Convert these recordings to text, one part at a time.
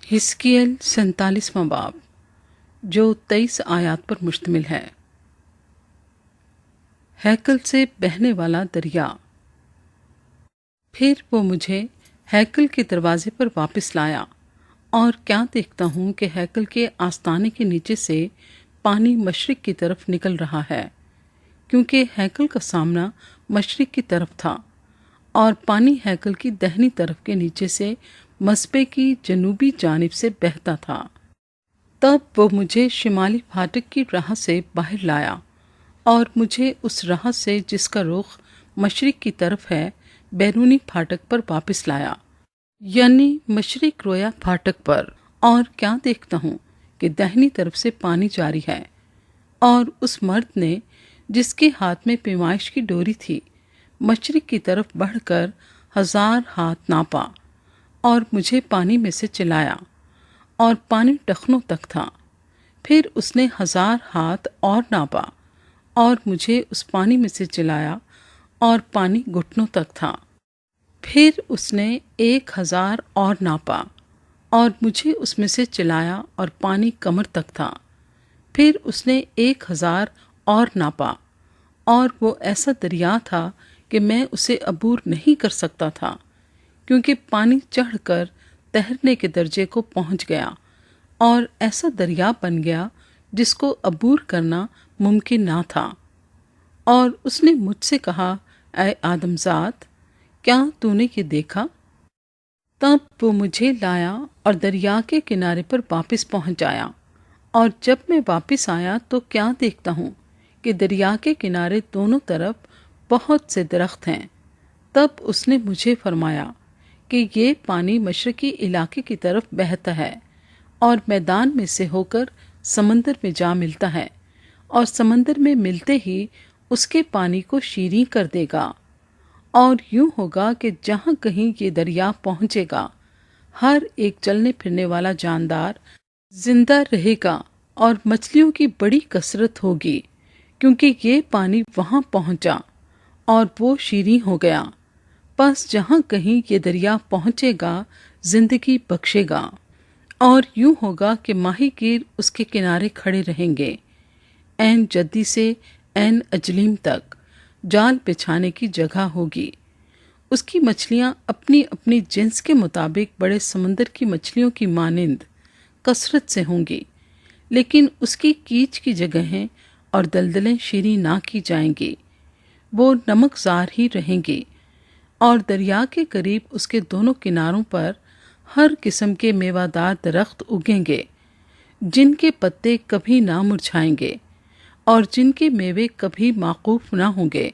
حزقیل 47واں باب جو 23 آیات پر مشتمل ہے۔ ہیکل سے بہنے والا دریا۔ پھر وہ مجھے ہیکل کے دروازے پر واپس لایا، اور کیا دیکھتا ہوں کہ ہیکل کے آستانے کے نیچے سے پانی مشرق کی طرف نکل رہا ہے، کیونکہ ہیکل کا سامنا مشرق کی طرف تھا، اور پانی ہیکل کی دہنی طرف کے نیچے سے مصبے کی جنوبی جانب سے بہتا تھا۔ تب وہ مجھے شمالی پھاٹک کی راہ سے باہر لایا، اور مجھے اس راہ سے جس کا رخ مشرق کی طرف ہے بیرونی پھاٹک پر واپس لایا، یعنی مشرق رویا پھاٹک پر۔ اور کیا دیکھتا ہوں کہ دہنی طرف سے پانی جاری ہے، اور اس مرد نے جس کے ہاتھ میں پیمائش کی ڈوری تھی مشرق کی طرف بڑھ کر 1000 ہاتھ ناپا، اور مجھے پانی میں سے چلایا، اور پانی ٹخنوں تک تھا۔ پھر اس نے 1000 ہاتھ اور ناپا، اور مجھے اس پانی میں سے چلایا، اور پانی گھٹنوں تک تھا۔ پھر اس نے 1000 اور ناپا، اور مجھے اس میں سے چلایا، اور پانی کمر تک تھا۔ پھر اس نے 1000 اور ناپا، اور وہ ایسا دریا تھا کہ میں اسے عبور نہیں کر سکتا تھا، کیونکہ پانی چڑھ کر تیرنے کے درجے کو پہنچ گیا، اور ایسا دریا بن گیا جس کو عبور کرنا ممکن نہ تھا۔ اور اس نے مجھ سے کہا، اے آدم زاد، کیا تو نے یہ دیکھا؟ تب وہ مجھے لایا اور دریا کے کنارے پر واپس پہنچایا، اور جب میں واپس آیا تو کیا دیکھتا ہوں کہ دریا کے کنارے دونوں طرف بہت سے درخت ہیں۔ تب اس نے مجھے فرمایا کہ یہ پانی مشرقی علاقے کی طرف بہتا ہے، اور میدان میں سے ہو کر سمندر میں جا ملتا ہے، اور سمندر میں ملتے ہی اس کے پانی کو شیریں کر دے گا۔ اور یوں ہوگا کہ جہاں کہیں یہ دریا پہنچے گا، ہر ایک چلنے پھرنے والا جاندار زندہ رہے گا، اور مچھلیوں کی بڑی کثرت ہوگی، کیونکہ یہ پانی وہاں پہنچا اور وہ شیریں ہو گیا۔ پس جہاں کہیں یہ دریا پہنچے گا زندگی بخشے گا، اور یوں ہوگا کہ ماہی گیر اس کے کنارے کھڑے رہیں گے، عین جدی سے عین اجلیم تک جال بچھانے کی جگہ ہوگی۔ اس کی مچھلیاں اپنی اپنی جنس کے مطابق بڑے سمندر کی مچھلیوں کی مانند کثرت سے ہوں گی، لیکن اس کی کیچ کی جگہیں اور دلدلیں شیریں نہ کی جائیں گی، وہ نمک زار ہی رہیں گی۔ اور دریا کے قریب اس کے دونوں کناروں پر ہر قسم کے میوہ دار درخت اگیں گے، جن کے پتے کبھی نہ مرجھائیں گے، اور جن کے میوے کبھی موقوف نہ ہوں گے۔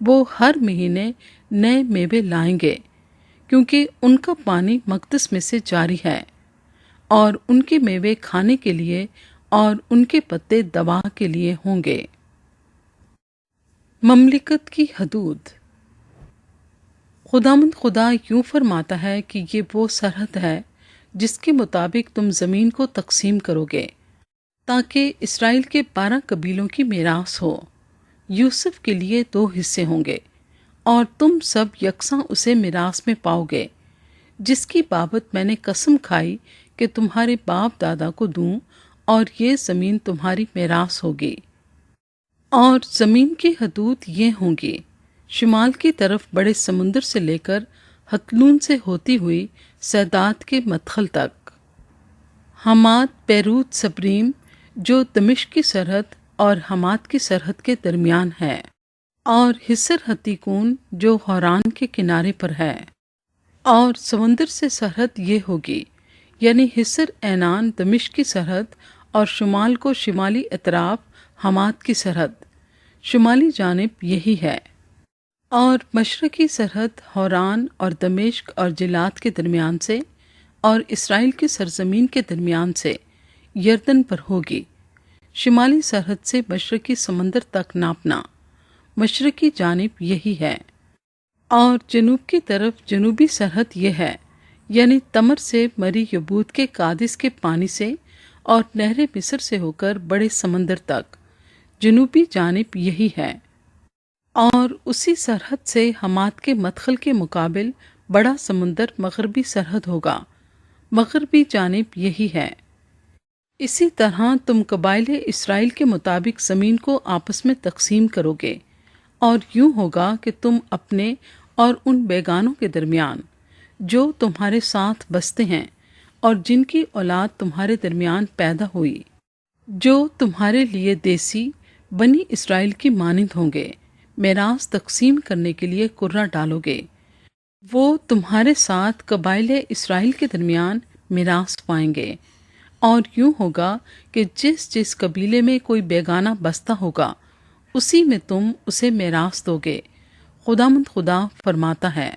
وہ ہر مہینے نئے میوے لائیں گے، کیونکہ ان کا پانی مقدس میں سے جاری ہے، اور ان کے میوے کھانے کے لیے اور ان کے پتے دوا کے لیے ہوں گے۔ مملکت کی حدود۔ خداوند خدا یوں فرماتا ہے کہ یہ وہ سرحد ہے جس کے مطابق تم زمین کو تقسیم کرو گے، تاکہ اسرائیل کے 12 قبیلوں کی میراث ہو۔ یوسف کے لیے 2 حصے ہوں گے، اور تم سب یکساں اسے میراث میں پاؤ گے، جس کی بابت میں نے قسم کھائی کہ تمہارے باپ دادا کو دوں، اور یہ زمین تمہاری میراث ہوگی۔ اور زمین کی حدود یہ ہوں گی: شمال کی طرف بڑے سمندر سے لے کر حتلون سے ہوتی ہوئی سیدات کے مدخل تک، حمات بیروت سبریم جو دمشق کی سرحد اور حمات کی سرحد کے درمیان ہے، اور حصر حتیکون جو حوران کے کنارے پر ہے۔ اور سمندر سے سرحد یہ ہوگی، یعنی حصر اینان دمشق کی سرحد، اور شمال کو شمالی اطراف حمات کی سرحد، شمالی جانب یہی ہے۔ اور مشرقی سرحد حوران اور دمشق اور جلات کے درمیان سے، اور اسرائیل کی سرزمین کے درمیان سے یردن پر ہوگی۔ شمالی سرحد سے مشرقی سمندر تک ناپنا، مشرقی جانب یہی ہے۔ اور جنوب کی طرف جنوبی سرحد یہ ہے، یعنی تمر سے مری یبوت کے قادس کے پانی سے، اور نہر مصر سے ہو کر بڑے سمندر تک، جنوبی جانب یہی ہے۔ اور اسی سرحد سے حمات کے مدخل کے مقابل بڑا سمندر مغربی سرحد ہوگا، مغربی جانب یہی ہے۔ اسی طرح تم قبائل اسرائیل کے مطابق زمین کو آپس میں تقسیم کرو گے، اور یوں ہوگا کہ تم اپنے اور ان بیگانوں کے درمیان جو تمہارے ساتھ بستے ہیں اور جن کی اولاد تمہارے درمیان پیدا ہوئی، جو تمہارے لیے دیسی بنی اسرائیل کی مانند ہوں گے، میراث تقسیم کرنے کے لیے کرہ ڈالو گے۔ وہ تمہارے ساتھ قبائل اسرائیل کے درمیان میراث پائیں گے، اور یوں ہوگا کہ جس جس قبیلے میں کوئی بیگانہ بستہ ہوگا اسی میں تم اسے میراث دو گے۔ خداوند خدا فرماتا ہے۔